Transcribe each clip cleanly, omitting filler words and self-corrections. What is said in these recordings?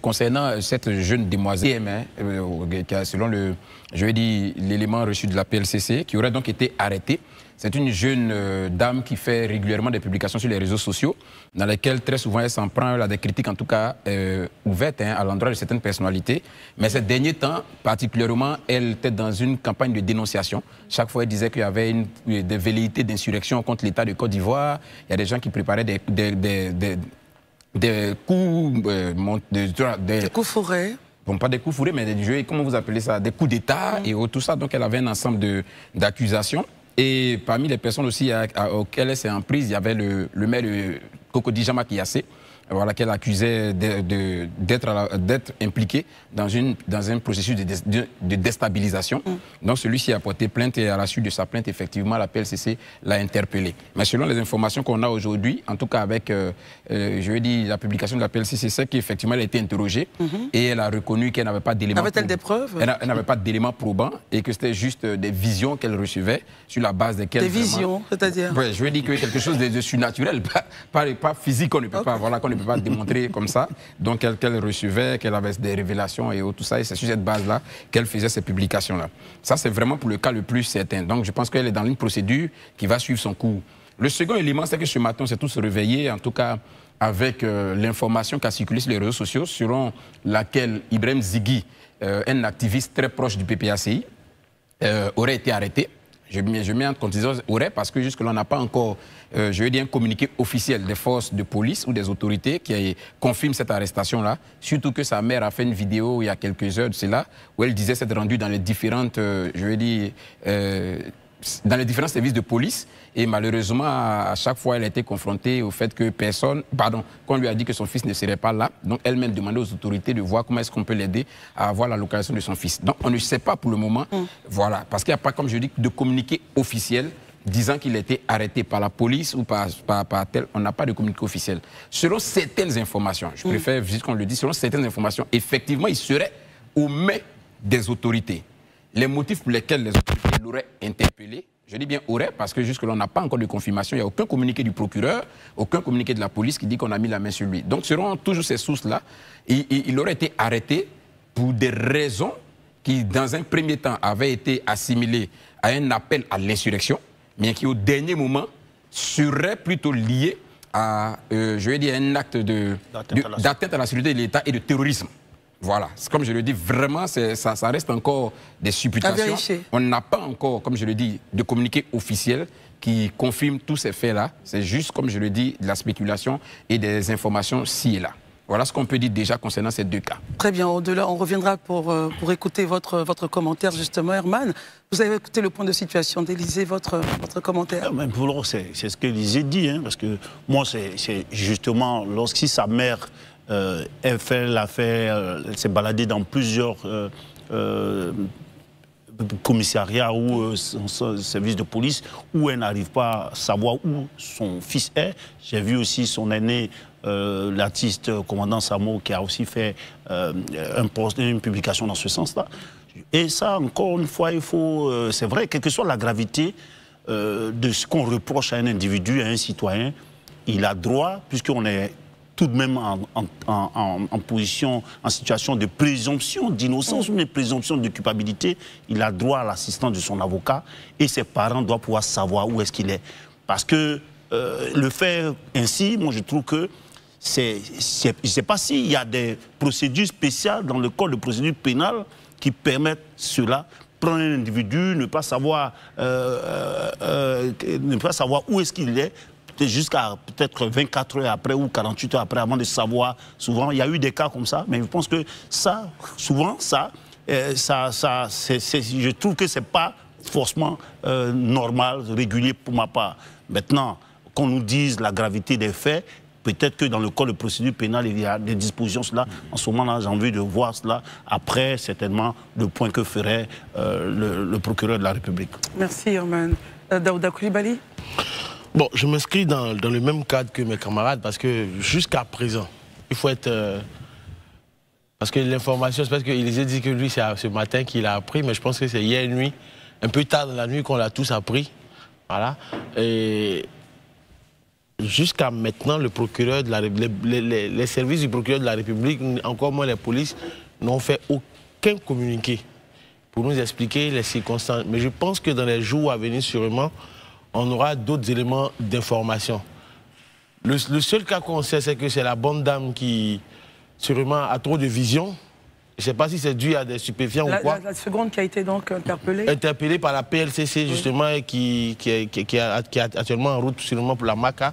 concernant cette jeune demoiselle, selon l'élément reçu de la PLCC, qui aurait donc été arrêtée. C'est une jeune dame qui fait régulièrement des publications sur les réseaux sociaux, dans lesquelles très souvent elle s'en prend à des critiques, en tout cas ouvertes, à l'endroit de certaines personnalités. Mais ces derniers temps, particulièrement, elle était dans une campagne de dénonciation. Chaque fois, elle disait qu'il y avait des velléités d'insurrection contre l'État de Côte d'Ivoire. Il y a des gens qui préparaient des coups... des coups fourrés. Bon, pas des coups fourrés, mais des jeux, comment vous appelez ça? Des coups d'État et tout ça. Donc, elle avait un ensemble d'accusations. Et parmi les personnes aussi auxquelles elle s'est en prise, il y avait le maire de Cocody Jama Kiyassé, voilà, qu'elle accusait d'être impliqué dans un processus de déstabilisation. Donc celui-ci a porté plainte et à la suite de sa plainte, effectivement, la PLCC l'a interpellé. Mais selon les informations qu'on a aujourd'hui, en tout cas avec la publication de la PLCC, c'est qu'effectivement elle a été interrogée et elle a reconnu qu'elle n'avait pas d'éléments. Avait-elle des preuves? Elle n'avait pas d'éléments probants et que c'était juste des visions qu'elle recevait sur la base desquelles... Des visions, c'est-à-dire? Oui, je veux dire que quelque chose de surnaturel, pas physique, qu'on ne peut pas, voilà, qu'on ne peut pas démontrer comme ça. Donc qu'elle recevait, qu'elle avait des révélations et tout ça. Et c'est sur cette base-là qu'elle faisait ces publications-là. Ça, c'est vraiment pour le cas le plus certain. Donc je pense qu'elle est dans une procédure qui va suivre son cours. Le second élément, c'est que ce matin, on s'est tous réveillés, en tout cas avec l'information qui a circulé sur les réseaux sociaux, selon laquelle Ibrahim Zigui, un activiste très proche du PPACI, aurait été arrêté. Je mets en condition aurait parce que jusque-là, on n'a pas encore, je veux dire, un communiqué officiel des forces de police ou des autorités qui confirment cette arrestation-là. Surtout que sa mère a fait une vidéo il y a quelques heures de cela où elle disait s'être rendue dans les différentes, je veux dire, dans les différents services de police. Et malheureusement, à chaque fois, elle a été confrontée au fait que qu'on lui a dit que son fils ne serait pas là. Donc, elle-même demandait aux autorités de voir comment est-ce qu'on peut l'aider à avoir la localisation de son fils. Donc, on ne sait pas pour le moment, voilà, parce qu'il n'y a pas, comme je dis, de communiqué officiel disant qu'il a été arrêté par la police ou par tel. On n'a pas de communiqué officiel. Selon certaines informations, je préfère juste qu'on le dise, selon certaines informations, effectivement, il serait aux mains des autorités. Les motifs pour lesquels les autorités l'auraient interpellé, je dis bien aurait, parce que jusque-là, on n'a pas encore de confirmation. Il n'y a aucun communiqué du procureur, aucun communiqué de la police qui dit qu'on a mis la main sur lui. Donc, selon toujours ces sources-là, il aurait été arrêté pour des raisons qui, dans un premier temps, avaient été assimilées à un appel à l'insurrection, mais qui, au dernier moment, seraient plutôt liées à, je vais dire, un acte d'atteinte à la sécurité de l'État et de terrorisme. Voilà, comme je le dis, vraiment, ça reste encore des supputations. On n'a pas encore, comme je le dis, de communiqué officiel qui confirme tous ces faits-là. C'est juste, comme je le dis, de la spéculation et des informations ci et là. Voilà ce qu'on peut dire déjà concernant ces deux cas. Très bien, au-delà, on reviendra pour écouter votre commentaire, justement, Herman. Vous avez écouté le point de situation d'Élysée, votre commentaire? C'est ce que l'Élysée dit, hein, parce que moi, c'est justement, lorsque sa mère... elle fait l'affaire, elle s'est baladée dans plusieurs commissariats ou services de police où elle n'arrive pas à savoir où son fils est. J'ai vu aussi son aîné, l'artiste commandant Samo, qui a aussi fait une publication dans ce sens-là. Et ça, encore une fois, il faut... c'est vrai, quelle que soit la gravité de ce qu'on reproche à un individu, à un citoyen, il a droit, puisqu'on est tout de même en position, en situation de présomption d'innocence ou de présomption de culpabilité, il a droit à l'assistance de son avocat et ses parents doivent pouvoir savoir où est-ce qu'il est. Parce que le faire ainsi, moi je trouve que je ne sais pas s'il y a des procédures spéciales dans le code de procédure pénale qui permettent cela. Prendre un individu, ne pas savoir où est-ce qu'il est, jusqu'à peut-être 24 heures après ou 48 heures après, avant de savoir. Souvent, il y a eu des cas comme ça, mais je pense que ça, souvent, je trouve que ce n'est pas forcément normal, régulier pour ma part. Maintenant, qu'on nous dise la gravité des faits, peut-être que dans le code de procédure pénale, il y a des dispositions cela. En ce moment-là, j'ai envie de voir cela. Après, certainement, le point que ferait le procureur de la République. Merci, Herman. Daouda Coulibaly. Bon, je m'inscris dans le même cadre que mes camarades parce que jusqu'à présent, il faut être... parce que l'information, c'est parce qu'il les a dit que lui, c'est ce matin qu'il a appris, mais je pense que c'est hier nuit, un peu tard dans la nuit qu'on l'a tous appris. Voilà. Et jusqu'à maintenant, le procureur de la, les services du procureur de la République, encore moins les polices, n'ont fait aucun communiqué pour nous expliquer les circonstances. Mais je pense que dans les jours à venir, sûrement, on aura d'autres éléments d'information. Le seul cas qu'on sait, c'est que c'est la bonne dame qui, sûrement, a trop de vision. Je ne sais pas si c'est dû à des stupéfiants ou quoi. La seconde qui a été donc interpellée. Interpellée par la PLCC, justement, et qui est actuellement en route sûrement pour la MACA.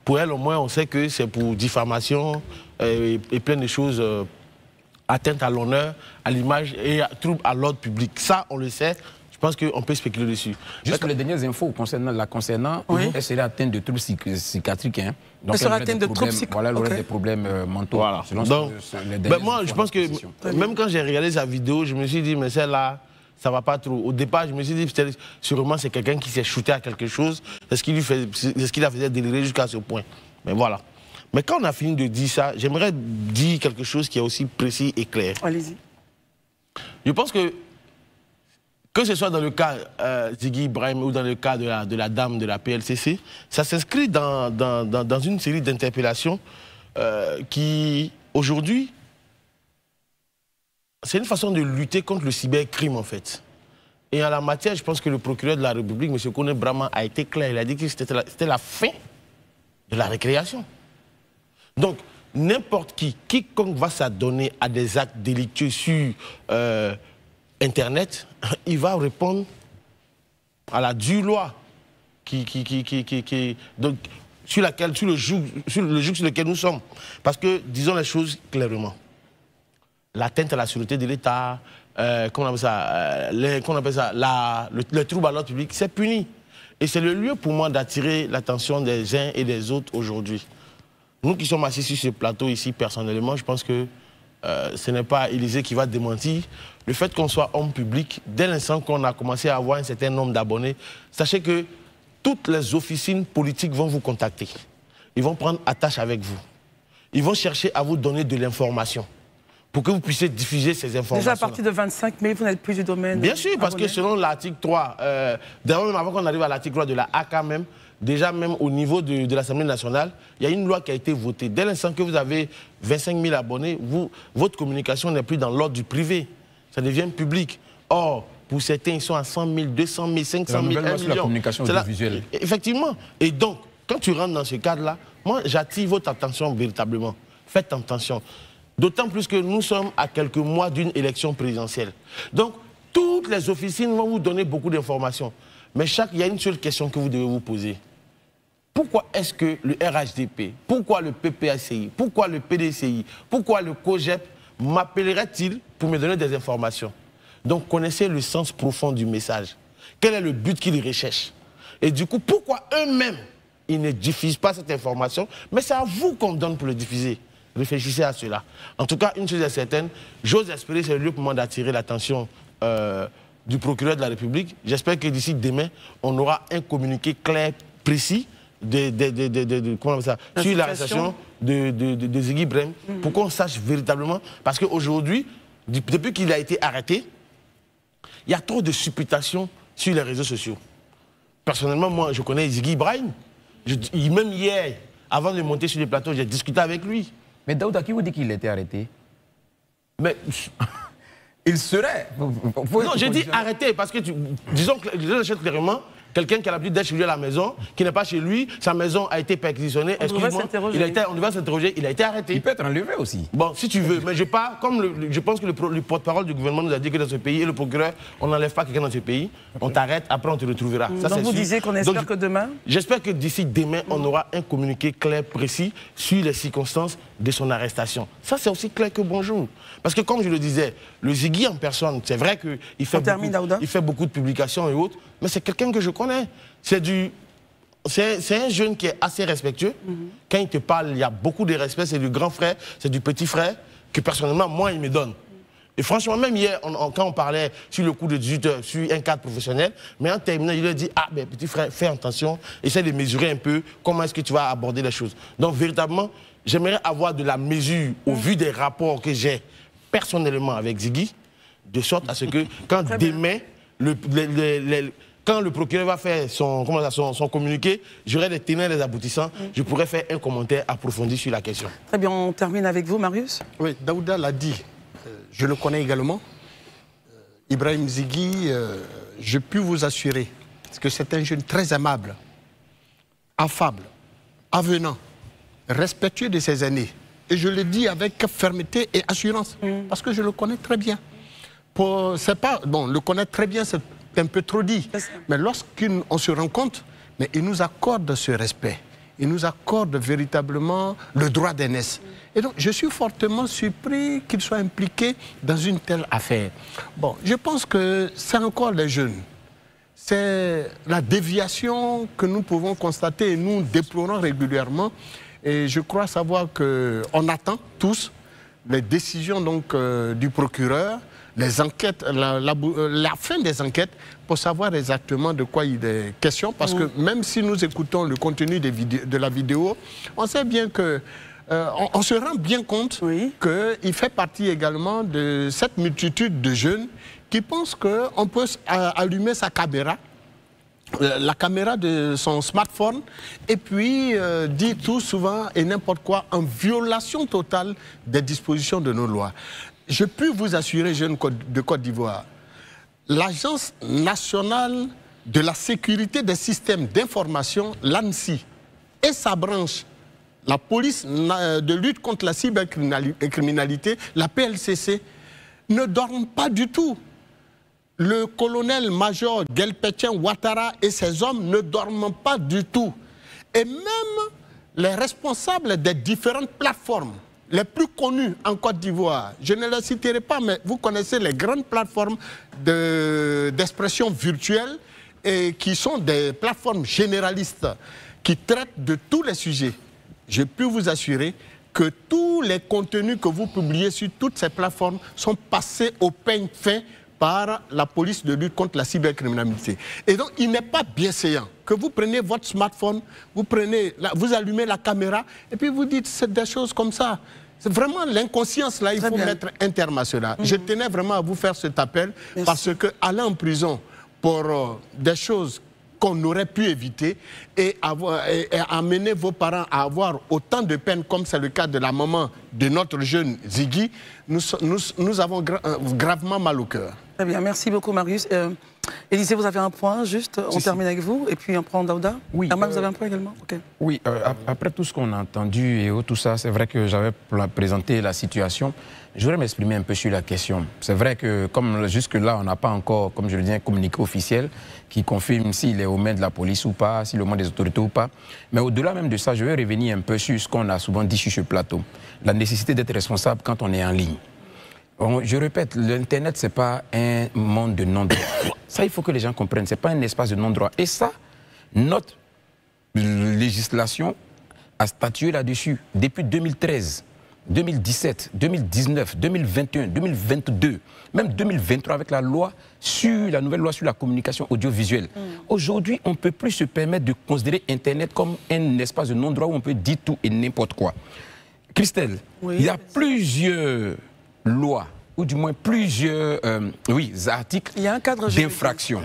Pour elle, au moins, on sait que c'est pour diffamation et plein de choses, atteinte à l'honneur, à l'image et trouble à l'ordre public. Ça, on le sait. Je pense qu'on peut spéculer dessus. Juste pour les dernières infos concernant, oui. Elle serait atteinte de troubles psychiatriques. Hein. Donc elle serait atteinte de troubles psychiatriques. Voilà, elle aurait des problèmes mentaux. Voilà. Donc, moi, je pense que même quand j'ai regardé sa vidéo, je me suis dit, mais celle-là, ça va pas trop. Au départ, je me suis dit, sûrement, c'est quelqu'un qui s'est shooté à quelque chose. C'est ce qui la faisait délirer jusqu'à ce point. Mais voilà. Mais quand on a fini de dire ça, j'aimerais dire quelque chose qui est aussi précis et clair. Allez-y. Je pense que ce soit dans le cas Ziggy Ibrahim ou dans le cas de la dame de la PLCC, ça s'inscrit dans une série d'interpellations qui, aujourd'hui, c'est une façon de lutter contre le cybercrime, en fait. Et en la matière, je pense que le procureur de la République, M. Kone Brahma, a été clair. Il a dit que c'était la fin de la récréation. Donc, n'importe quiconque va s'adonner à des actes délictueux sur Internet, il va répondre à la dure loi donc, sur le joug sur lequel nous sommes. Parce que, disons les choses clairement, l'atteinte à la sûreté de l'État, le trouble à l'ordre public, c'est puni. Et c'est le lieu pour moi d'attirer l'attention des uns et des autres aujourd'hui. Nous qui sommes assis sur ce plateau ici, personnellement, je pense que ce n'est pas Élysée qui va démentir. Le fait qu'on soit homme public, dès l'instant qu'on a commencé à avoir un certain nombre d'abonnés, sachez que toutes les officines politiques vont vous contacter. Ils vont prendre attache avec vous. Ils vont chercher à vous donner de l'information pour que vous puissiez diffuser ces informations. Déjà à partir de 25 mai, vous n'êtes plus du domaine. Bien sûr, parce que selon l'article 3, d'ailleurs même avant qu'on arrive à l'article 3 de la AK même, déjà même au niveau de l'Assemblée nationale, il y a une loi qui a été votée. Dès l'instant que vous avez 25 000 abonnés, votre communication n'est plus dans l'ordre du privé. Ça devient public. Or, pour certains, ils sont à 100 000, 200 000, 500 000, 1 million. La communication audiovisuelle. Effectivement. Et donc, quand tu rentres dans ce cadre-là, moi, j'attire votre attention véritablement. Faites attention. D'autant plus que nous sommes à quelques mois d'une élection présidentielle. Donc, toutes les officines vont vous donner beaucoup d'informations. Mais il y a une seule question que vous devez vous poser. Pourquoi est-ce que le RHDP, pourquoi le PPACI, pourquoi le PDCI, pourquoi le COGEP m'appellerait-il pour me donner des informations? Donc, connaissez le sens profond du message. Quel est le but qu'ils recherchent? Et du coup, pourquoi eux-mêmes, ils ne diffusent pas cette information? Mais c'est à vous qu'on donne pour le diffuser. Réfléchissez à cela. En tout cas, une chose est certaine, j'ose espérer, c'est le lieu pour moi d'attirer l'attention du procureur de la République. J'espère que d'ici demain, on aura un communiqué clair, précis, sur l'arrestation de Ziggy Ibrahim, pour qu'on sache véritablement, parce qu'aujourd'hui, depuis qu'il a été arrêté, il y a trop de supputations sur les réseaux sociaux. Personnellement, moi, je connais Ziggy Ibrahim. Même hier, avant de monter sur les plateaux, j'ai discuté avec lui. Mais Daouda, qui vous dit qu'il a été arrêté? Mais... Il serait. Non, j'ai dit arrêter, parce que, disons clairement, quelqu'un qui a l'habitude d'être chez lui à la maison, qui n'est pas chez lui, sa maison a été perquisitionnée, excuse-moi, on devait s'interroger, il a été arrêté. Il peut être enlevé aussi. Bon, si tu veux, mais je pense que le porte-parole du gouvernement nous a dit que dans ce pays, et le procureur, on n'enlève pas quelqu'un dans ce pays, on t'arrête, après on te retrouvera. Ça, donc vous disiez qu'on espère que demain? J'espère que d'ici demain, on aura un communiqué clair, précis, sur les circonstances de son arrestation. Ça, c'est aussi clair que bonjour. Parce que comme je le disais, le Ziggy en personne, c'est vrai qu'il fait beaucoup de publications et autres, mais c'est quelqu'un que je connais. C'est un jeune qui est assez respectueux. Quand il te parle, il y a beaucoup de respect. C'est du grand frère, c'est du petit frère, que personnellement, moi, il me donne. Et franchement, même hier, quand on parlait sur le coup de 18 heures, sur un cadre professionnel, mais en terminant, il lui a dit, ah, ben, petit frère, fais attention, essaie de mesurer un peu comment est-ce que tu vas aborder les choses. Donc, véritablement, j'aimerais avoir de la mesure au vu des rapports que j'ai personnellement avec Ziggy, de sorte à ce que quand demain, quand le procureur va faire son communiqué, j'aurai des tenants et des aboutissants, je pourrai faire un commentaire approfondi sur la question. Très bien, on termine avec vous, Marius. Oui, Daouda l'a dit, je le connais également. Ibrahim Zigui, je peux vous assurer que c'est un jeune très aimable, affable, avenant, respectueux de ses aînés. Et je le dis avec fermeté et assurance, parce que je le connais très bien. C'est pas, bon, le connaître très bien, c'est un peu trop dit. Mais lorsqu'on se rencontre, mais il nous accorde ce respect. Il nous accorde véritablement le droit d'aînesse. Et donc, je suis fortement surpris qu'il soit impliqué dans une telle affaire. Bon, je pense que c'est encore les jeunes. C'est la déviation que nous pouvons constater et nous déplorons régulièrement. Et je crois savoir qu'on attend tous les décisions donc, du procureur, les enquêtes, la fin des enquêtes pour savoir exactement de quoi il est question. Parce que même si nous écoutons le contenu de la vidéo, on sait bien que on se rend bien compte qu'il fait partie également de cette multitude de jeunes qui pensent qu'on peut allumer sa caméra, la caméra de son smartphone, et puis dire tout souvent et n'importe quoi en violation totale des dispositions de nos lois. Je peux vous assurer, jeunes de Côte d'Ivoire, l'Agence nationale de la sécurité des systèmes d'information, l'ANSSI, et sa branche, la police de lutte contre la cybercriminalité, la PLCC, ne dorment pas du tout. Le colonel-major Gelpetchen Ouattara et ses hommes ne dorment pas du tout. Et même les responsables des différentes plateformes les plus connues en Côte d'Ivoire, je ne les citerai pas, mais vous connaissez les grandes plateformes d'expression virtuelle et qui sont des plateformes généralistes qui traitent de tous les sujets. Je peux vous assurer que tous les contenus que vous publiez sur toutes ces plateformes sont passés au peigne fin par la police de lutte contre la cybercriminalité. Et donc, il n'est pas bienséant que vous preniez votre smartphone, vous allumez la caméra, et puis vous dites des choses comme ça. C'est vraiment l'inconscience, là, il faut mettre un terme à cela. Je tenais vraiment à vous faire cet appel, parce que aller en prison pour des choses qu'on aurait pu éviter et amener vos parents à avoir autant de peine, comme c'est le cas de la maman de notre jeune Zigui, nous avons gravement mal au cœur. Très bien, merci beaucoup Marius. Élisée, vous avez un point, juste, on termine avec vous, et puis on prend Daouda. Oui. Herman, vous avez un point également? Oui, après tout ce qu'on a entendu et tout ça, c'est vrai que j'avais présenté la situation. Je voudrais m'exprimer un peu sur la question. C'est vrai que comme jusque-là, on n'a pas encore, comme je le dis, un communiqué officiel qui confirme s'il est aux mains de la police ou pas, s'il est aux mains des autorités ou pas. Mais au-delà même de ça, je vais revenir un peu sur ce qu'on a souvent dit sur ce plateau. La nécessité d'être responsable quand on est en ligne. Je répète, l'Internet, ce n'est pas un monde de non-droit. Ça, il faut que les gens comprennent. Ce n'est pas un espace de non-droit. Et ça, notre législation a statué là-dessus depuis 2013, 2017, 2019, 2021, 2022, même 2023 avec la nouvelle loi sur la communication audiovisuelle. Aujourd'hui, on ne peut plus se permettre de considérer Internet comme un espace de non-droit où on peut dire tout et n'importe quoi. Christelle, il y a plusieurs lois, ou du moins plusieurs articles d'infraction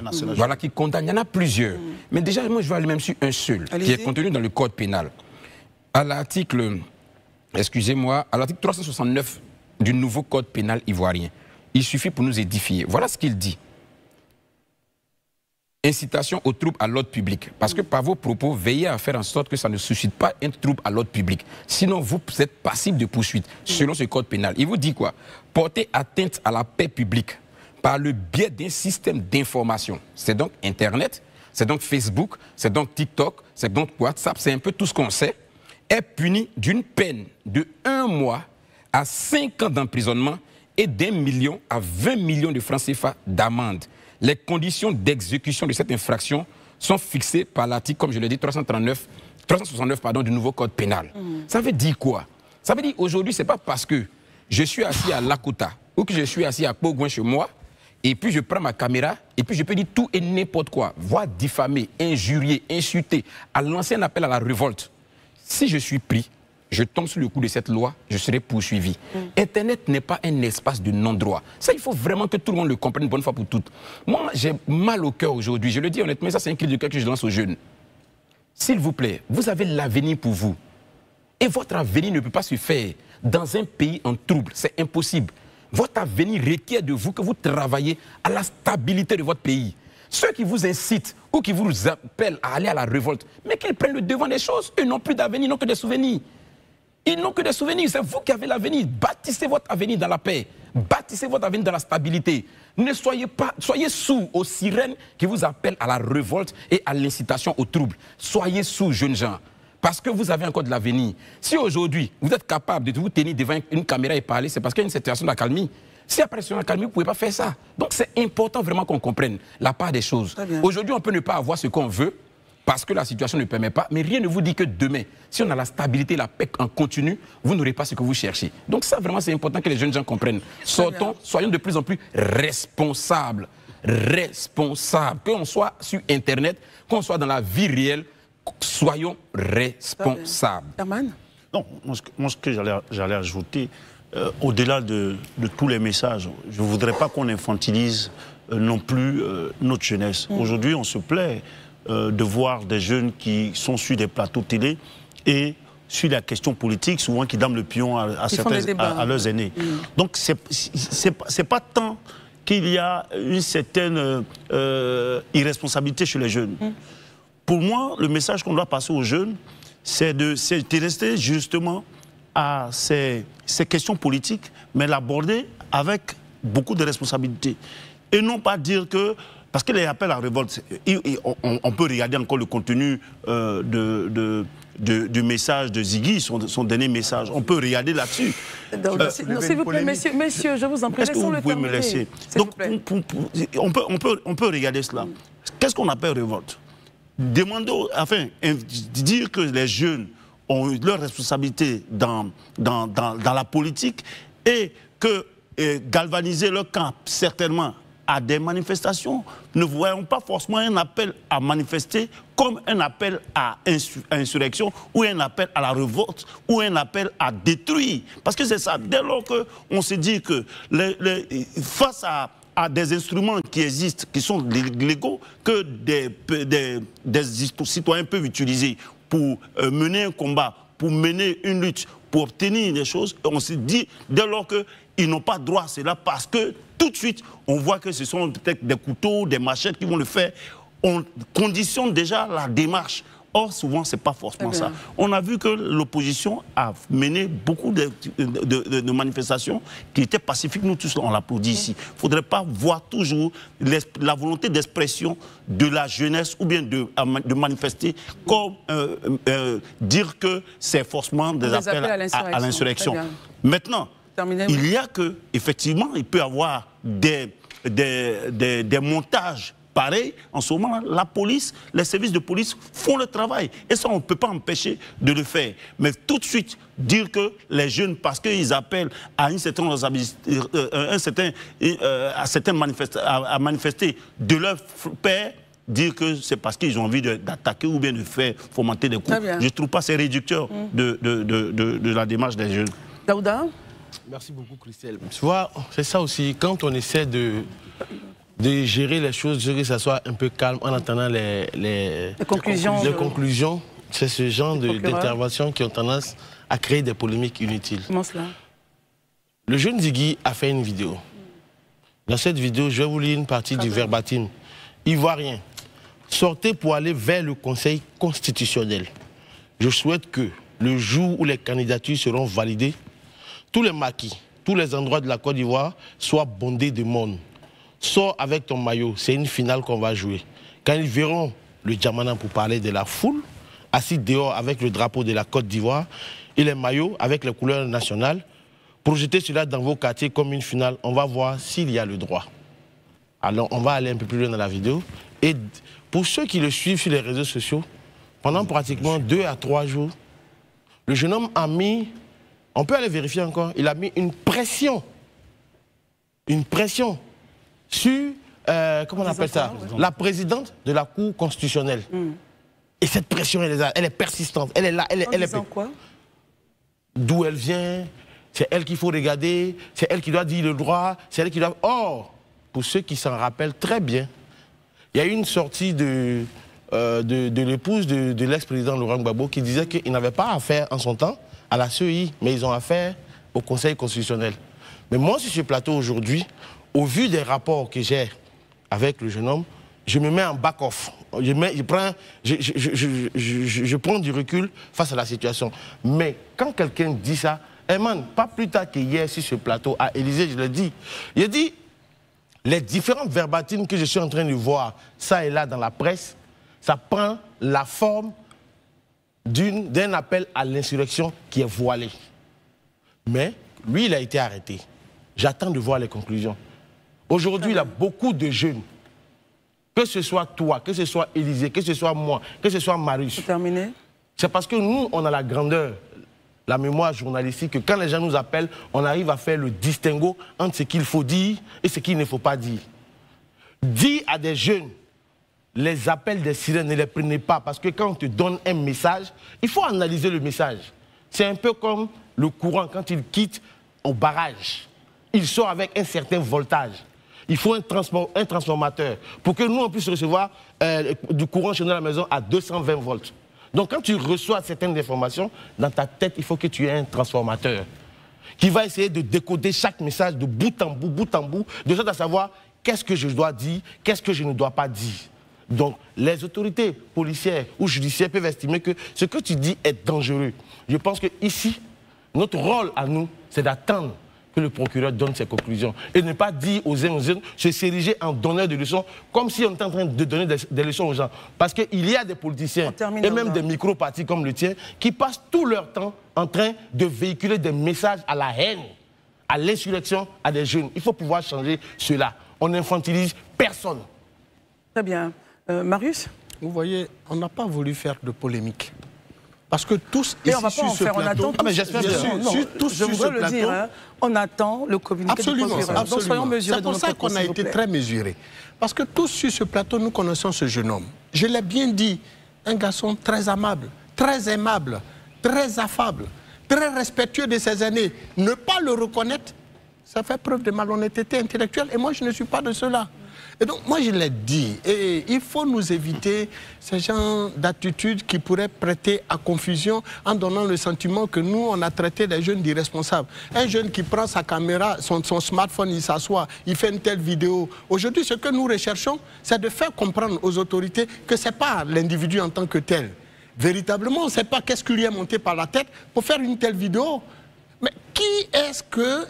qui condamnent. Il y en a plusieurs. Mais déjà, moi, je vais aller même sur un seul, qui est contenu dans le Code pénal. À l'article, excusez-moi, à l'article 369 du nouveau Code pénal ivoirien. Il suffit pour nous édifier. Voilà ce qu'il dit. Incitation au trouble à l'ordre public. Parce que par vos propos, veillez à faire en sorte que ça ne suscite pas un trouble à l'ordre public. Sinon, vous êtes passible de poursuite, selon ce code pénal. Il vous dit quoi? Porter atteinte à la paix publique par le biais d'un système d'information. C'est donc Internet, c'est donc Facebook, c'est donc TikTok, c'est donc WhatsApp, c'est un peu tout ce qu'on sait, est puni d'une peine de 1 mois à 5 ans d'emprisonnement et d'1 million à 20 millions de francs CFA d'amende. Les conditions d'exécution de cette infraction sont fixées par l'article, comme je l'ai dit, 369 du nouveau code pénal. Ça veut dire quoi? Ça veut dire aujourd'hui, ce n'est pas parce que je suis assis à Lakota ou que je suis assis à Pogouin chez moi et puis je prends ma caméra et puis je peux dire tout et n'importe quoi, voire diffamer, injurier, insulter, à lancer un appel à la révolte. Si je suis pris, je tombe sous le coup de cette loi, je serai poursuivi. Internet n'est pas un espace de non-droit. Ça, il faut vraiment que tout le monde le comprenne une bonne fois pour toutes. Moi, j'ai mal au cœur aujourd'hui, je le dis honnêtement, ça c'est un cri de cœur que je lance aux jeunes. S'il vous plaît, vous avez l'avenir pour vous. Et votre avenir ne peut pas se faire dans un pays en trouble, c'est impossible. Votre avenir requiert de vous que vous travaillez à la stabilité de votre pays. Ceux qui vous incitent ou qui vous appellent à aller à la révolte, mais qu'ils prennent le devant des choses, eux n'ont plus d'avenir, ils n'ont que des souvenirs. Ils n'ont que des souvenirs, c'est vous qui avez l'avenir. Bâtissez votre avenir dans la paix, bâtissez votre avenir dans la stabilité. Ne soyez pas, soyez sourds aux sirènes qui vous appellent à la révolte et à l'incitation au trouble. Soyez sourds, jeunes gens, parce que vous avez encore de l'avenir. Si aujourd'hui, vous êtes capable de vous tenir devant une caméra et parler, c'est parce qu'il y a une situation d'accalmie. Si après sur l'accalmie, vous ne pouvez pas faire ça. Donc c'est important vraiment qu'on comprenne la part des choses. Aujourd'hui, on peut ne pas avoir ce qu'on veut, parce que la situation ne permet pas, mais rien ne vous dit que demain, si on a la stabilité, la paix en continu, vous n'aurez pas ce que vous cherchez. Donc ça, vraiment, c'est important que les jeunes gens comprennent. Sortons, soyons de plus en plus responsables. Responsables. Qu'on soit sur Internet, qu'on soit dans la vie réelle, soyons responsables. Herman ? Non, moi, ce que j'allais ajouter, au-delà de tous les messages, je ne voudrais pas qu'on infantilise non plus notre jeunesse. Aujourd'hui, on se plaît de voir des jeunes qui sont sur des plateaux télé et sur la question politique, souvent qui dament le pion à leurs aînés. Donc, c'est pas tant qu'il y a une certaine irresponsabilité chez les jeunes. Pour moi, le message qu'on doit passer aux jeunes, c'est de rester justement à ces questions politiques, mais l'aborder avec beaucoup de responsabilité. Et non pas dire que... Parce que les appels à la révolte, on peut regarder encore le contenu du message de Ziggy, son dernier message. On peut regarder là-dessus. S'il vous plaît, messieurs, je vous en prie, laissons-le terminer. Me laisser. Donc, on peut regarder cela. Qu'est-ce qu'on appelle révolte? Demander, enfin, dire que les jeunes ont eu leur responsabilité dans la politique et que galvaniser leur camp, certainement, à des manifestations, ne voyons pas forcément un appel à manifester comme un appel à insurrection ou un appel à la révolte ou un appel à détruire. Parce que c'est ça, dès lors qu'on se dit que face à des instruments qui existent, qui sont légaux, que des citoyens peuvent utiliser pour mener un combat, pour mener une lutte, pour obtenir des choses, on se dit dès lors qu'ils n'ont pas droit à cela parce que tout de suite, on voit que ce sont peut-être des couteaux, des machettes qui vont le faire. On conditionne déjà la démarche. Or, souvent, ce n'est pas forcément ça. On a vu que l'opposition a mené beaucoup de manifestations qui étaient pacifiques. Nous tous, on l'applaudit ici. Il ne faudrait pas voir toujours la volonté d'expression de la jeunesse ou bien de manifester comme dire que c'est forcément des appels à l'insurrection. Maintenant, il y a que, effectivement, il peut y avoir des montages pareils. En ce moment, la police, les services de police font le travail. Et ça, on ne peut pas empêcher de le faire. Mais tout de suite, dire que les jeunes, parce qu'ils appellent à une certaine à manifester de leur père, dire que c'est parce qu'ils ont envie d'attaquer ou bien de faire fomenter des coups. Je ne trouve pas ces réducteurs de la démarche des jeunes. Daouda ? Merci beaucoup, Christelle. Tu vois, c'est ça aussi, quand on essaie de gérer les choses, que ça soit un peu calme en attendant les conclusions, c'est ce genre d'intervention qui ont tendance à créer des polémiques inutiles. Comment cela? Le jeune Ziggy a fait une vidéo. Dans cette vidéo, je vais vous lire une partie du verbatim. Ivoirien, sortez pour aller vers le Conseil constitutionnel. Je souhaite que le jour où les candidatures seront validées, tous les maquis, tous les endroits de la Côte d'Ivoire soient bondés de monde. Sors avec ton maillot, c'est une finale qu'on va jouer. Quand ils verront le Djamana pour parler de la foule, assis dehors avec le drapeau de la Côte d'Ivoire et les maillots avec les couleurs nationales, projetez cela dans vos quartiers comme une finale, on va voir s'il y a le droit. Alors on va aller un peu plus loin dans la vidéo. Et pour ceux qui le suivent sur les réseaux sociaux, pendant pratiquement 2 à 3 jours, le jeune homme a mis... On peut aller vérifier encore. Il a mis une pression sur, comment on appelle ça, la présidente de la Cour constitutionnelle. Et cette pression, elle est persistante. Elle est là. Elle est quoi? d'où elle vient, c'est elle qu'il faut regarder, c'est elle qui doit dire le droit, c'est elle qui doit... Or, pour ceux qui s'en rappellent très bien, il y a eu une sortie de l'épouse de l'ex-président Laurent Gbagbo qui disait qu'ils n'avaient pas affaire en son temps à la CEI, mais ils ont affaire au Conseil constitutionnel. Mais moi, sur ce plateau aujourd'hui, au vu des rapports que j'ai avec le jeune homme, je me mets en back-off. Je prends du recul face à la situation. Mais quand quelqu'un dit ça, Herman, pas plus tard qu'hier sur ce plateau, à Élysée, je l'ai dit, il a dit, les différentes verbatines que je suis en train de voir, ça et là dans la presse, ça prend la forme d'un appel à l'insurrection qui est voilé. Mais lui, il a été arrêté. J'attends de voir les conclusions. Aujourd'hui, il y a beaucoup de jeunes, que ce soit toi, que ce soit Élysée, que ce soit moi, que ce soit Marius. C'est parce que nous, on a la grandeur, la mémoire journalistique, que quand les gens nous appellent, on arrive à faire le distinguo entre ce qu'il faut dire et ce qu'il ne faut pas dire. Dis à des jeunes, les appels des sirènes, ne les prenez pas, parce que quand on te donne un message, il faut analyser le message. C'est un peu comme le courant, quand il quitte au barrage, il sort avec un certain voltage. Il faut un transformateur pour que nous, on puisse recevoir du courant chez nous à la maison à 220 volts. Donc quand tu reçois certaines informations, dans ta tête, il faut que tu aies un transformateur qui va essayer de décoder chaque message de bout en bout, de sorte à savoir qu'est-ce que je dois dire, qu'est-ce que je ne dois pas dire. Donc les autorités policières ou judiciaires peuvent estimer que ce que tu dis est dangereux. Je pense qu'ici, notre rôle à nous, c'est d'attendre que le procureur donne ses conclusions et ne pas dire aux uns se s'ériger en donneur de leçons comme si on était en train de donner des leçons aux gens. Parce qu'il y a des politiciens et même des micro-partis comme le tien qui passent tout leur temps en train de véhiculer des messages à la haine, à l'insurrection, à des jeunes. Il faut pouvoir changer cela. On n'infantilise personne. Très bien. Marius ? Vous voyez, on n'a pas voulu faire de polémique. Parce que tous ici sur ce plateau... Je voudrais le dire, hein, on attend le communiqué du procureur. Donc soyons mesurés. C'est pour ça qu'on a été très mesurés. Parce que tous sur ce plateau, nous connaissons ce jeune homme. Je l'ai bien dit, un garçon très aimable, très aimable, très affable, très respectueux de ses aînés. Ne pas le reconnaître, ça fait preuve de malhonnêteté intellectuelle. Et moi, je ne suis pas de cela. Et donc, moi, je l'ai dit, et il faut nous éviter ce genre d'attitude qui pourrait prêter à confusion en donnant le sentiment que nous, on a traité des jeunes d'irresponsables. Un jeune qui prend sa caméra, son smartphone, il s'assoit, il fait une telle vidéo. Aujourd'hui, ce que nous recherchons, c'est de faire comprendre aux autorités que ce n'est pas l'individu en tant que tel. Véritablement, on ne sait pas qu'est-ce qui lui est monté par la tête pour faire une telle vidéo. Mais qui est-ce que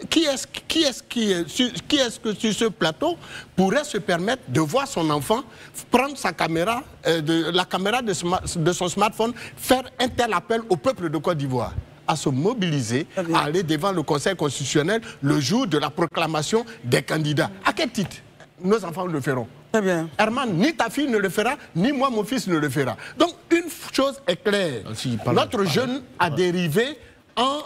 sur ce plateau pourrait se permettre de voir son enfant prendre sa caméra, la caméra de son smartphone, faire un tel appel au peuple de Côte d'Ivoire à se mobiliser, à aller devant le Conseil constitutionnel le jour de la proclamation des candidats? À quel titre nos enfants le feront? Très bien. Herman, ni ta fille ne le fera, ni moi, mon fils, ne le fera. Donc, une chose est claire. Notre jeune a dérivé en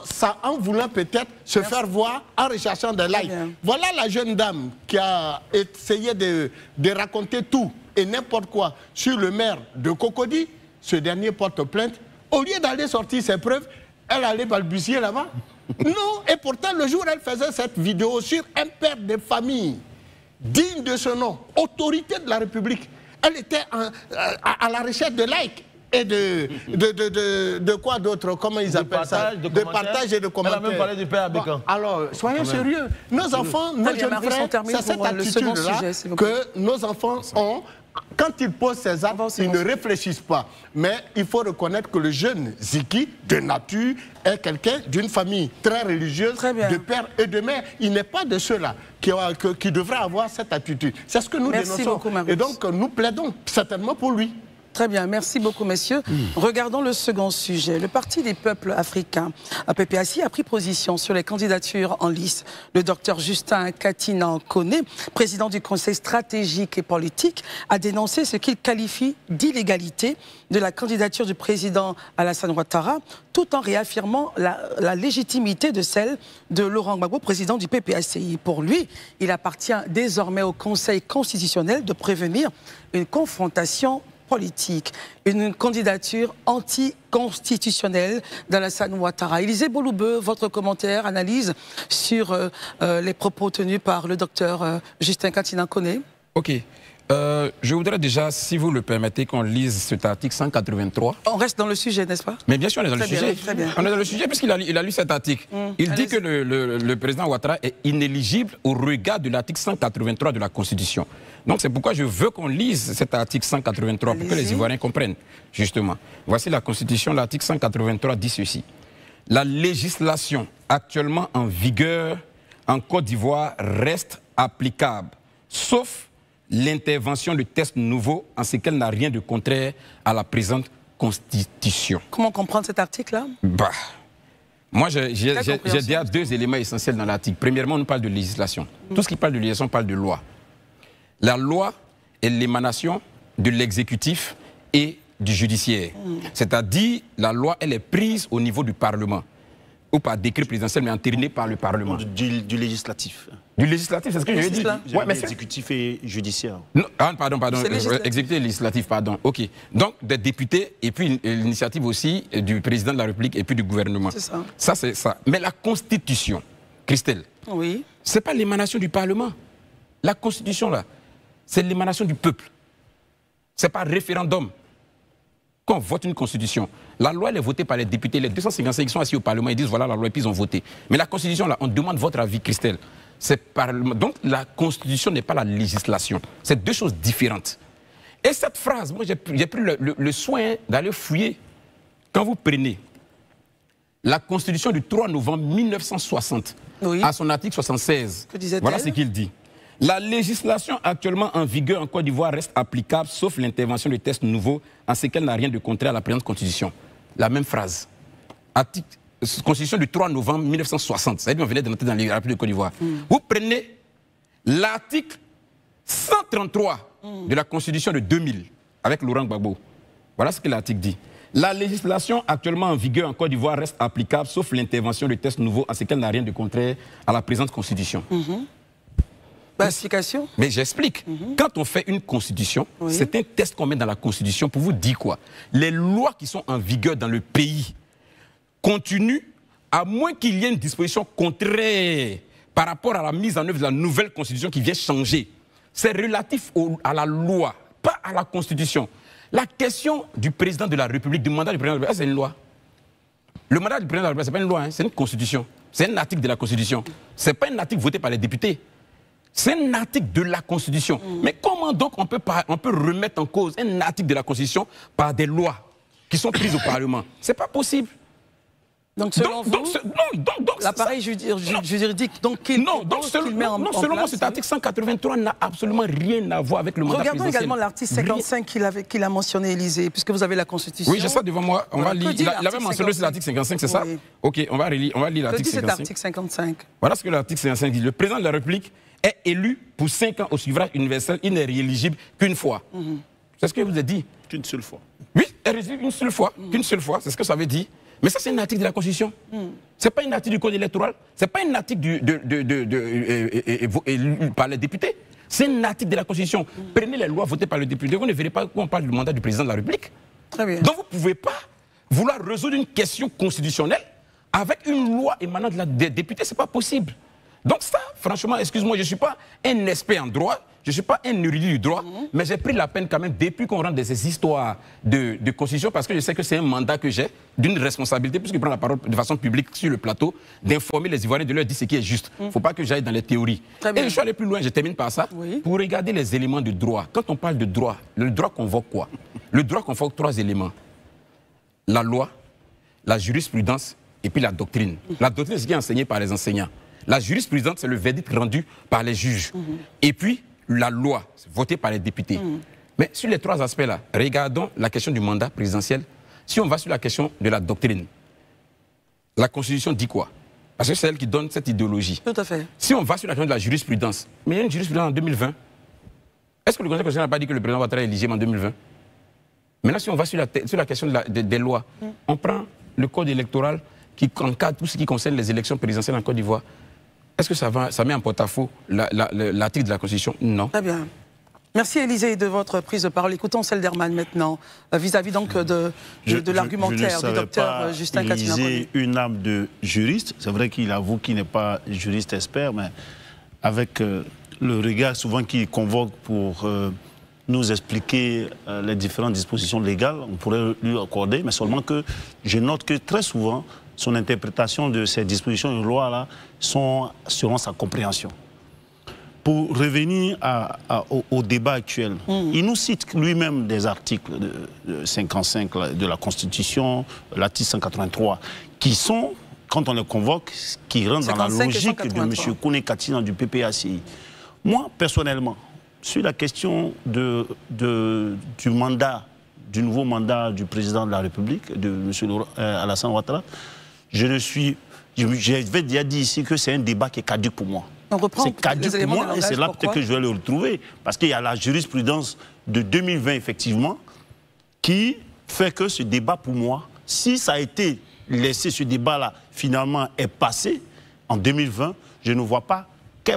voulant peut-être se faire voir en recherchant des likes. Voilà la jeune dame qui a essayé de raconter tout et n'importe quoi sur le maire de Cocody. Ce dernier porte plainte. Au lieu d'aller sortir ses preuves, elle allait balbutier là-bas. Non, et pourtant le jour où elle faisait cette vidéo sur un père de famille digne de ce nom, autorité de la République, elle était à la recherche de likes. Et de quoi d'autre? Comment ils appellent ça? De partage et de commentaires. Elle a même parlé du père Abékan. Alors, soyons sérieux. Nos enfants, nos jeunes frères, c'est cette attitude-là que nos enfants ont. Quand ils posent ces actes, ils ne réfléchissent pas. Mais il faut reconnaître que le jeune Ziki, de nature, est quelqu'un d'une famille très religieuse, de père et de mère. Il n'est pas de ceux-là qui devraient avoir cette attitude. C'est ce que nous dénonçons. Et donc, nous plaidons certainement pour lui. Très bien, merci beaucoup, messieurs. Regardons le second sujet. Le Parti des peuples africains, PPACI, a pris position sur les candidatures en lice. Le docteur Justin Katina Koné, président du Conseil stratégique et politique, a dénoncé ce qu'il qualifie d'illégalité de la candidature du président Alassane Ouattara, tout en réaffirmant la légitimité de celle de Laurent Gbagbo, président du PPACI. Pour lui, il appartient désormais au Conseil constitutionnel de prévenir une confrontation politique, une candidature anticonstitutionnelle d'Alassane Ouattara. Élisée Bouloubeu, votre commentaire, analyse sur les propos tenus par le docteur Justin Katina-Koné. Ok. Je voudrais déjà, si vous le permettez, qu'on lise cet article 183. On reste dans le sujet, n'est-ce pas? Mais bien sûr, on est dans le sujet. Très bien. On est dans le sujet puisqu'il a lu cet article. Il dit que le président Ouattara est inéligible au regard de l'article 183 de la Constitution. Donc c'est pourquoi je veux qu'on lise cet article 183 pour que les Ivoiriens comprennent, justement. Voici la Constitution, l'article 183 dit ceci. La législation actuellement en vigueur en Côte d'Ivoire reste applicable, sauf l'intervention de textes nouveaux en ce qu'elle n'a rien de contraire à la présente Constitution. Comment comprendre cet article-là? Moi, j'ai déjà deux éléments essentiels dans l'article. Premièrement, on nous parle de législation. Tout ce qui parle de législation parle de loi. La loi est l'émanation de l'exécutif et du judiciaire. C'est-à-dire, la loi, elle est prise au niveau du Parlement. Ou par décret présidentiel, mais entérinée par le Parlement. Du législatif. Du législatif, c'est ce que je veux dire. Ouais, mais exécutif et judiciaire. Non, pardon. Exécutif et législatif, pardon. Ok. Donc, des députés, et puis l'initiative aussi du président de la République et puis du gouvernement. C'est ça. Ça, c'est ça. Mais la Constitution, Christelle, oui, c'est pas l'émanation du Parlement. La Constitution, là, c'est l'émanation du peuple. C'est pas référendum. Quand on vote une constitution, la loi elle est votée par les députés, les 255 qui sont assis au Parlement, ils disent voilà la loi et puis ils ont voté. Mais la constitution là, on demande votre avis, Christelle. Donc la constitution n'est pas la législation. C'est deux choses différentes. Et cette phrase, moi j'ai pris le soin d'aller fouiller. Quand vous prenez la constitution du 3 novembre 1960, à son article 76, voilà ce qu'il dit. La législation actuellement en vigueur en Côte d'Ivoire reste applicable, sauf l'intervention de textes nouveaux, en ce qu'elle n'a rien de contraire à la présente Constitution. La même phrase. Constitution du 3 novembre 1960. Ça veut dire qu'on venait d'entrer dans la République de Côte d'Ivoire. Vous prenez l'article 133 de la Constitution de 2000, avec Laurent Gbagbo. Voilà ce que l'article dit. La législation actuellement en vigueur en Côte d'Ivoire reste applicable, sauf l'intervention de textes nouveaux, en ce qu'elle n'a rien de contraire à la présente Constitution. Explication. Mais j'explique. Quand on fait une constitution, c'est un texte qu'on met dans la constitution pour vous dire quoi? Les lois qui sont en vigueur dans le pays continuent, à moins qu'il y ait une disposition contraire par rapport à la mise en œuvre de la nouvelle constitution qui vient changer. C'est relatif à la loi, pas à la constitution. La question du président de la République, du mandat du président de la République, c'est une loi. Le mandat du président de la République, ce n'est pas une loi, hein, c'est une constitution. C'est un article de la constitution. Ce n'est pas un article voté par les députés. C'est un article de la Constitution. Mais comment donc on peut remettre en cause un article de la Constitution par des lois qui sont prises au Parlement? C'est pas possible. Donc selon vous, l'appareil juridique, selon moi, cet article 183 n'a absolument rien à voir avec le mandat présidentiel. Regardons également l'article 55 qu'il a mentionné, Élisée, puisque vous avez la Constitution. Oui, j'ai ça devant moi. On va lire. Il avait mentionné l'article 55, c'est ça? Ok, on va lire l'article 55. Cet article 55. Voilà ce que l'article 55 dit. Le président de la République est élu pour 5 ans au suffrage universel. Il n'est rééligible qu'une fois. C'est ce que je vous ai dit. Qu'une seule fois. Oui, éligible une seule fois. Qu'une seule fois, c'est ce que ça veut dire. Mais ça, c'est un article de la Constitution. Ce n'est pas un article du Code électoral. Ce n'est pas un article par les députés. C'est un article de la Constitution. Prenez les lois votées par les députés. Vous ne verrez pas qu'on parle du mandat du président de la République. Très bien. Donc vous ne pouvez pas vouloir résoudre une question constitutionnelle avec une loi émanant des députés. Ce n'est pas possible. Donc ça, franchement, excuse-moi, je ne suis pas un expert en droit, je ne suis pas un érudit du droit, mais j'ai pris la peine quand même, depuis qu'on rentre dans ces histoires de constitution, parce que je sais que c'est un mandat que j'ai, d'une responsabilité, puisque je prends la parole de façon publique sur le plateau, d'informer les Ivoiriens, de leur dire ce qui est juste. Il ne faut pas que j'aille dans les théories. Et je suis allé plus loin, je termine par ça, pour regarder les éléments de droit. Quand on parle de droit, le droit convoque quoi? Le droit convoque 3 éléments. La loi, la jurisprudence et puis la doctrine. La doctrine, c'est ce qui est enseigné par les enseignants. La jurisprudence, c'est le verdict rendu par les juges. Et puis, la loi, votée par les députés. Mais sur les 3 aspects-là, regardons la question du mandat présidentiel. Si on va sur la question de la doctrine, la Constitution dit quoi? Parce que c'est elle qui donne cette idéologie. Tout à fait. Si on va sur la question de la jurisprudence, mais il y a une jurisprudence en 2020. Est-ce que le Conseil constitutionnel n'a pas dit que le président Ouattara est éligible en 2020? Maintenant, si on va sur la question des lois, on prend le code électoral qui encadre tout ce qui concerne les élections présidentielles en Côte d'Ivoire. Est-ce que ça met en porte-à-faux l'article de la Constitution? Non. Très bien. Merci Élisée de votre prise de parole. Écoutons celle d'Herman maintenant, vis-à-vis donc de l'argumentaire du docteur Justin Katina Koné. Élisée, une âme de juriste, c'est vrai qu'il avoue qu'il n'est pas juriste expert, mais avec le regard souvent qu'il convoque pour nous expliquer les différentes dispositions légales, on pourrait lui accorder, mais seulement que je note que très souvent, son interprétation de ces dispositions de loi-là sont selon sa compréhension. Pour revenir au débat actuel, il nous cite lui-même des articles de 55 de la Constitution, l'article 183, qui sont, quand on les convoque, qui rentrent dans la logique de M. Koné Katina du PPACI. Moi, personnellement, sur la question du nouveau mandat du président de la République, de M. Alassane Ouattara, je vais déjà dire ici que c'est un débat qui est caduc pour moi. C'est caduc pour moi et c'est là peut-être que je vais le retrouver. Parce qu'il y a la jurisprudence de 2020, effectivement, qui fait que ce débat, pour moi, si ça a été laissé, ce débat-là, finalement, est passé en 2020, je ne vois pas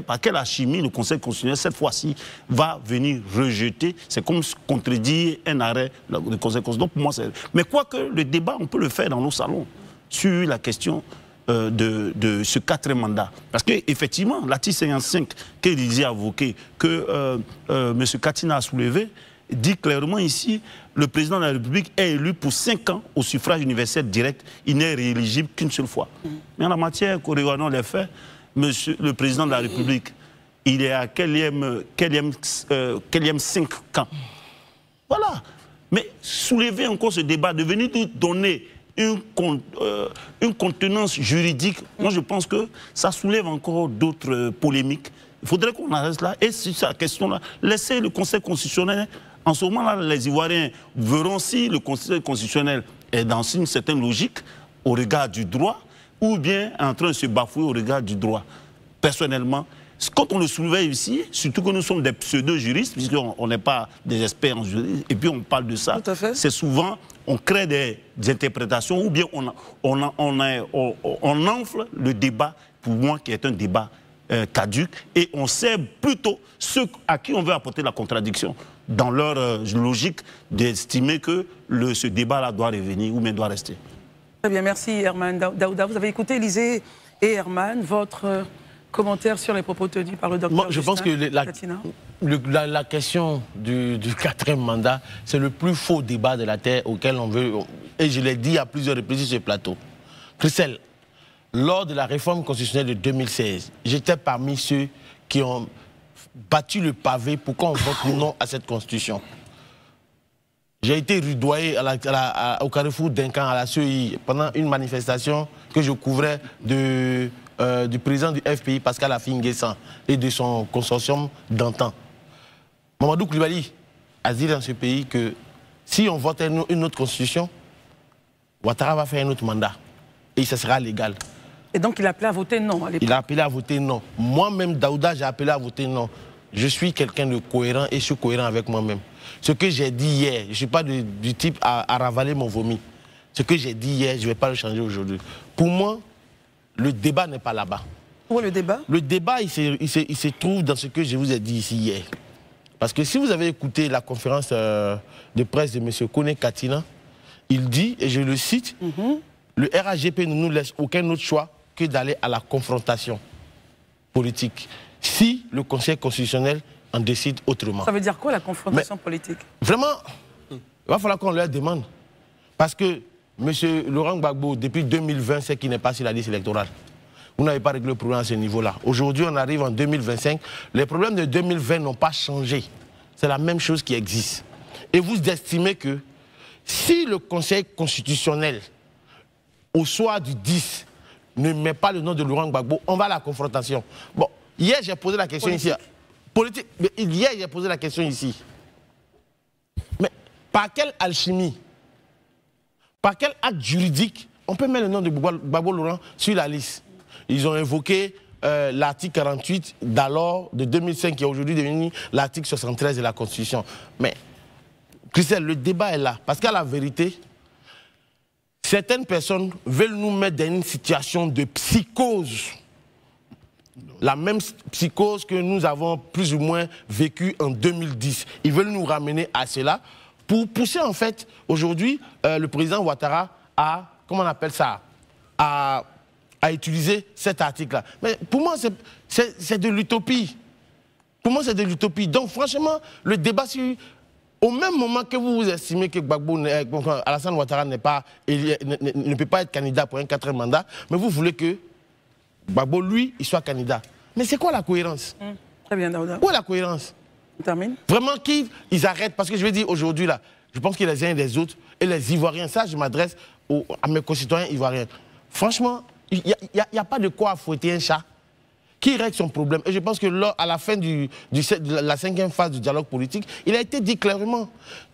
par quelle alchimie le Conseil constitutionnel, cette fois-ci, va venir rejeter. C'est comme contredire un arrêt du Conseil constitutionnel. Donc, pour moi, mais quoique le débat, on peut le faire dans nos salons sur la question de ce quatrième mandat. Parce qu'effectivement, l'article 55 qu'Élisée a invoqué, que M. Katina a soulevé, dit clairement ici, le président de la République est élu pour 5 ans au suffrage universel direct. Il n'est rééligible qu'une seule fois. Mais en la matière, regardons les faits, le président de la République, il est à quelième 5 ans. Voilà. Mais soulever encore ce débat, de venir nous donner une contenance juridique, moi je pense que ça soulève encore d'autres polémiques. Il faudrait qu'on en reste là. Et sur cette question-là, laissez le Conseil constitutionnel. En ce moment-là, les Ivoiriens verront si le Conseil constitutionnel est dans une certaine logique au regard du droit ou bien en train de se bafouer au regard du droit. Personnellement, quand on le soulève ici, surtout que nous sommes des pseudo-juristes, puisqu'on n'est pas des experts en juristes, et puis on parle de ça, c'est souvent, on crée des interprétations ou bien on enfle le débat, pour moi, qui est un débat caduc, et on sait plutôt ceux à qui on veut apporter la contradiction, dans leur logique d'estimer que ce débat-là doit revenir ou bien doit rester. Très bien, merci Herman Daouda. Vous avez écouté Élisée et Herman, votre commentaire sur les propos tenus par le docteur. Moi, je pense que la question du quatrième mandat, c'est le plus faux débat de la Terre auquel on veut, et je l'ai dit à plusieurs reprises sur ce plateau. Christelle, lors de la réforme constitutionnelle de 2016, j'étais parmi ceux qui ont battu le pavé pour qu'on vote non à cette constitution. J'ai été rudoyé au carrefour d'Incan à la CEI pendant une manifestation que je couvrais du président du FPI, Pascal Affi-N'Guessan, et de son consortium d'antan. Mamadou Koulibaly a dit dans ce pays que si on vote une autre constitution, Ouattara va faire un autre mandat et ça sera légal. Et donc il a appelé à voter non à l'époque. Il a appelé à voter non. Moi-même, Daouda, j'ai appelé à voter non. Je suis quelqu'un de cohérent et je suis cohérent avec moi-même. Ce que j'ai dit hier, je ne suis pas du type à ravaler mon vomi. Ce que j'ai dit hier, je ne vais pas le changer aujourd'hui. Pour moi, le débat n'est pas là-bas. Où est le débat? Le débat, il se trouve dans ce que je vous ai dit ici hier. Parce que si vous avez écouté la conférence de presse de M. Koné Katina, il dit, et je le cite, le RAGP ne nous laisse aucun autre choix que d'aller à la confrontation politique. Si le Conseil constitutionnel en décide autrement. Ça veut dire quoi la confrontation politique? Vraiment, il va falloir qu'on leur demande. Parce que M. Laurent Gbagbo, depuis 2020, c'est qu'il n'est pas sur la liste électorale. Vous n'avez pas réglé le problème à ce niveau-là. Aujourd'hui, on arrive en 2025. Les problèmes de 2020 n'ont pas changé. C'est la même chose qui existe. Et vous estimez que si le Conseil constitutionnel, au soir du 10, ne met pas le nom de Laurent Gbagbo, on va à la confrontation. Bon, hier, j'ai posé la question ici. Politique. Mais hier, j'ai posé la question ici. Mais par quelle alchimie, par quel acte juridique, on peut mettre le nom de Gbagbo Laurent sur la liste? Ils ont invoqué l'article 48 d'alors, de 2005, qui est aujourd'hui devenu l'article 73 de la Constitution. Mais, Christelle, le débat est là. Parce qu'à la vérité, certaines personnes veulent nous mettre dans une situation de psychose. La même psychose que nous avons plus ou moins vécue en 2010. Ils veulent nous ramener à cela pour pousser en fait aujourd'hui le président Ouattara à, comment on appelle ça, à utiliser cet article-là. Mais pour moi, c'est de l'utopie. Pour moi, c'est de l'utopie. Donc franchement, le débat sur... Au même moment que vous estimez que Alassane Ouattara ne peut pas être candidat pour un 4e mandat, mais vous voulez que Gbagbo, lui, il soit candidat. Mais c'est quoi la cohérence? Très bien, Daouda. Où est la cohérence? On termine. Vraiment, ils arrêtent, parce que je vais dire aujourd'hui, là, je pense que les uns et les autres, et les Ivoiriens, ça, je m'adresse à mes concitoyens ivoiriens. Franchement, il n'y a pas de quoi fouetter un chat. Qui règle son problème? Et je pense que là, à la fin de la 5e phase du dialogue politique, il a été dit clairement.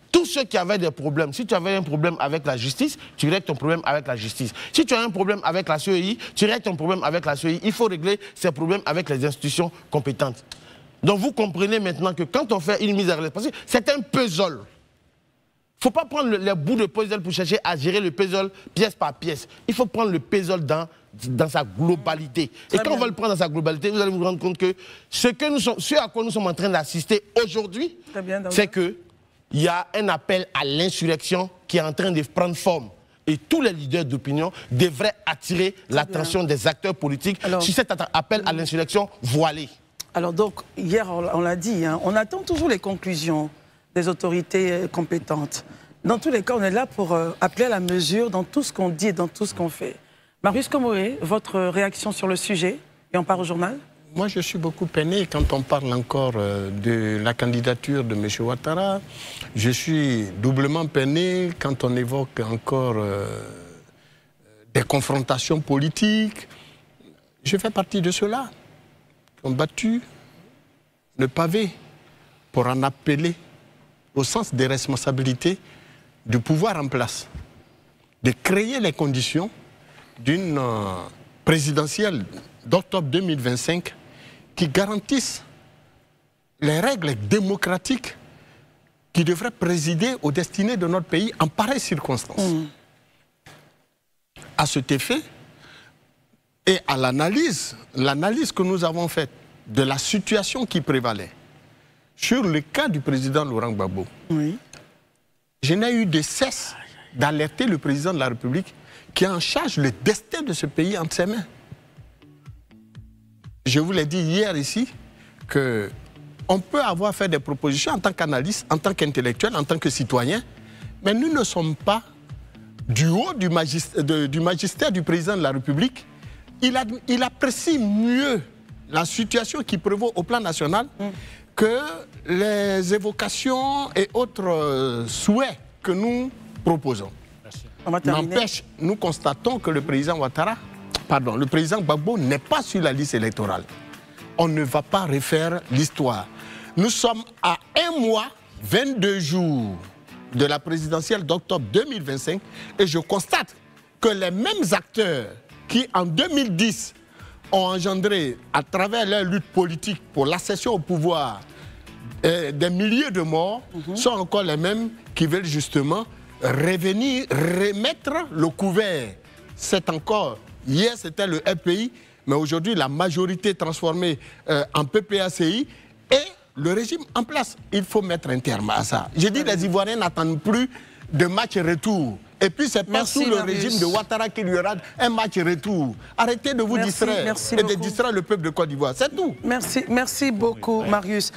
Tous ceux qui avaient des problèmes, si tu avais un problème avec la justice, tu règles ton problème avec la justice. Si tu as un problème avec la CEI, tu règles ton problème avec la CEI. Il faut régler ces problèmes avec les institutions compétentes. Donc vous comprenez maintenant que quand on fait une mise à relais, parce que c'est un puzzle. Il ne faut pas prendre les bouts de puzzle pour chercher à gérer le puzzle pièce par pièce. Il faut prendre le puzzle dans sa globalité. Et quand on va le prendre dans sa globalité, vous allez vous rendre compte que ce à quoi nous sommes en train d'assister aujourd'hui, c'est que il y a un appel à l'insurrection qui est en train de prendre forme. Et tous les leaders d'opinion devraient attirer l'attention des acteurs politiques sur cet appel à l'insurrection voilé. Alors donc, hier, on l'a dit, hein, on attend toujours les conclusions des autorités compétentes. Dans tous les cas, on est là pour appeler à la mesure dans tout ce qu'on dit et dans tout ce qu'on fait. Marius Komoé, votre réaction sur le sujet, et on part au journal? Moi, je suis beaucoup peiné quand on parle encore de la candidature de M. Ouattara. Je suis doublement peiné quand on évoque encore des confrontations politiques. Je fais partie de ceux-là qui ont battu le pavé pour en appeler au sens des responsabilités du pouvoir en place, de créer les conditions d'une présidentielle d'octobre 2025 qui garantissent les règles démocratiques qui devraient présider aux destinées de notre pays en pareilles circonstances. À cet effet, et à l'analyse que nous avons faite de la situation qui prévalait sur le cas du président Laurent Gbagbo, je n'ai eu de cesse d'alerter le président de la République qui a en charge le destin de ce pays entre ses mains. Je vous l'ai dit hier ici, qu'on peut avoir fait des propositions en tant qu'analyste, en tant qu'intellectuel, en tant que citoyen, mais nous ne sommes pas du haut du magistère du président de la République. Il apprécie mieux la situation qui prévaut au plan national que les évocations et autres souhaits que nous proposons. N'empêche, nous constatons que le président le président Gbagbo n'est pas sur la liste électorale. On ne va pas refaire l'histoire. Nous sommes à 1 mois, 22 jours de la présidentielle d'octobre 2025 et je constate que les mêmes acteurs qui, en 2010, ont engendré, à travers leur lutte politique pour l'accession au pouvoir, des milliers de morts, sont encore les mêmes qui veulent justement revenir, remettre le couvert. C'est encore, hier c'était le RPI, mais aujourd'hui la majorité transformée en PPACI et le régime en place. Il faut mettre un terme à ça. Je dis les Ivoiriens n'attendent plus de match retour. Et puis c'est pas sous le régime de Ouattara qu'il y aura un match retour. Arrêtez de vous distraire et de distraire le peuple de Côte d'Ivoire. C'est tout. Merci beaucoup, Marius.